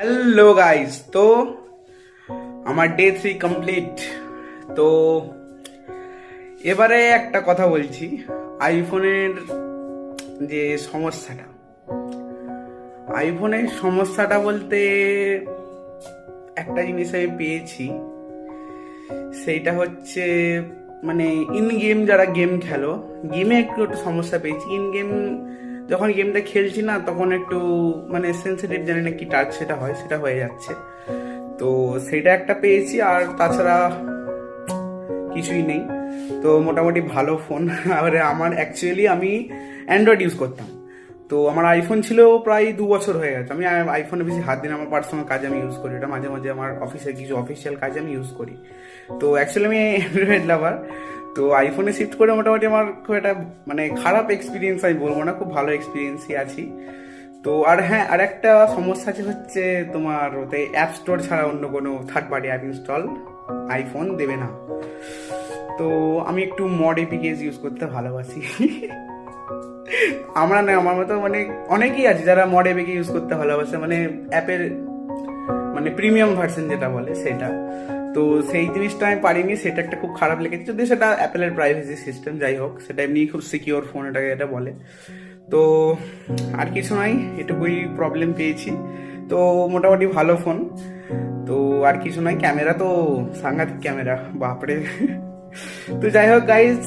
Hello guys, তো আমার day 3 complete. তো এবারে একটা কথা বলছি, আইফোনের যে সমস্যাটা আইফোনের সমস্যাটা বলতে একটা জিনিস আমি পেয়েছি, সেইটা হচ্ছে মানে ইন গেম যারা গেম খেলো, গেমে একটু একটু সমস্যা পেয়েছি। ইন গেম যখন গেমটা খেলছি না, তখন একটু মানে সেন্সিটিভ, জানি না কি টাচ সেটা হয়, সেটা হয়ে যাচ্ছে। তো সেটা একটা পেয়েছি, আর তাছাড়া কিছুই নেই। তো মোটামুটি ভালো ফোন। আর আমার অ্যাকচুয়ালি আমি অ্যান্ড্রয়েড ইউজ করতাম, তো আমার আইফোন ছিল প্রায় 2 বছর হয়ে গেছে। আমি আইফোনে বেশি হাত দিন, আমার পার্সোনাল কাজে আমি ইউজ করি, এটা মাঝে মাঝে আমার অফিসের কিছু অফিসিয়াল কাজে আমি ইউজ করি। তো অ্যাকচুয়ালি আমি অ্যান্ড্রয়েড লাভার। তো আইফোনে শিফট করে মোটামুটি আমার খুব একটা মানে খারাপ এক্সপিরিয়েন্স আমি বলবো না, খুব ভালো এক্সপিরিয়েন্সই আছি। তো আর হ্যাঁ, আর একটা সমস্যা হচ্ছে তোমার ওতে অ্যাপ স্টোর ছাড়া অন্য কোনো third party app install iPhone দেবে না। তো আমি একটু মড এপিকেস ইউজ করতে ভালোবাসি। আমরা না, আমার মতো মানে অনেকেই আছে যারা মড এপিকে ইউজ করতে ভালোবাসে, মানে অ্যাপের মানে প্রিমিয়াম ভার্সন যেটা বলে সেটা। তো সেই জিনিসটা আমি পারিনি, সেটা একটা খুব খারাপ লেগেছে। যদি সেটা অ্যাপেলের প্রাইভেসি সিস্টেম, যাই হোক, সেটা এমনি খুব সিকিওর ফোন, এটাকে এটা বলে। তো আর কিছু নাই, এটুকুই প্রবলেম পেয়েছি। তো মোটামুটি ভালো ফোন। তো আর কিছু নাই, ক্যামেরা তো সাংঘাতিক ক্যামেরা, বাপরে। তো যাই হোক গাইজ,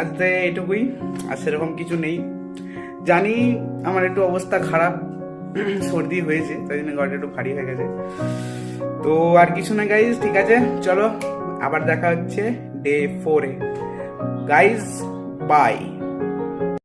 আজকে এটুকুই, আর সেরকম কিছু নেই। জানি আমার একটু অবস্থা খারাপ, সর্দি হয়েছে, তাই জন্য গলাটা একটু ভারী হয়ে গেছে। তো আর কিছু না গাইজ, ঠিক আছে, চলো আবার দেখা হচ্ছে ডে 4-এ। Guys bye.